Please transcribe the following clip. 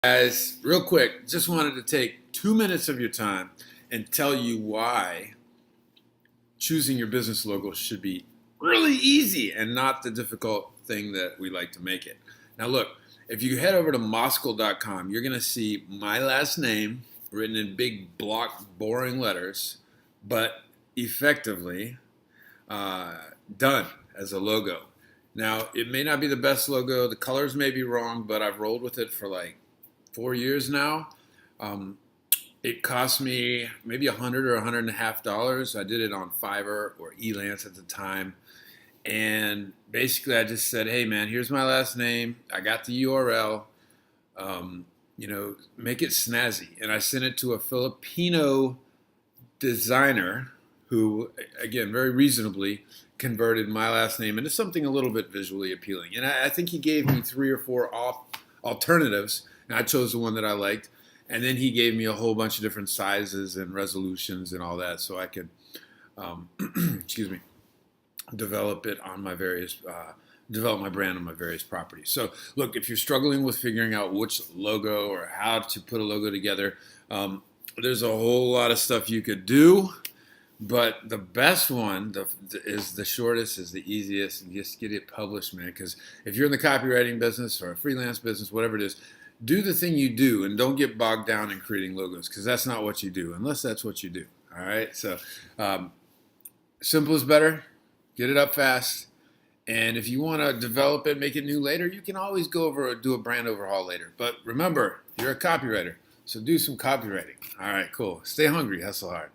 Guys, real quick, just wanted to take 2 minutes of your time and tell you why choosing your business logo should be really easy and not the difficult thing that we like to make it. Now look, if you head over to moscow.com, you're going to see my last name written in big block boring letters, but effectively done as a logo. Now, it may not be the best logo, the colors may be wrong, but I've rolled with it for like 4 years now. It cost me maybe $100 or $150. I did it on Fiverr or Elance at the time. And basically I just said, hey man, here's my last name. I got the URL. Make it snazzy. And I sent it to a Filipino designer who, again, very reasonably converted my last name into something a little bit visually appealing. And I think he gave me 3 or 4 alternatives. And I chose the one that I liked. And then he gave me a whole bunch of different sizes and resolutions and all that so I could, develop it on my various, develop my brand on my various properties. So look, if you're struggling with figuring out which logo or how to put a logo together, there's a whole lot of stuff you could do. But the best one is the shortest, is the easiest, and just get it published, man. Because if you're in the copywriting business or a freelance business, whatever it is, do the thing you do and don't get bogged down in creating logos, because that's not what you do, unless that's what you do. All right? So simple is better. Get it up fast. And if you want to develop it, make it new later, you can always go over and do a brand overhaul later. But remember, you're a copywriter, so do some copywriting. All right, cool. Stay hungry, hustle hard.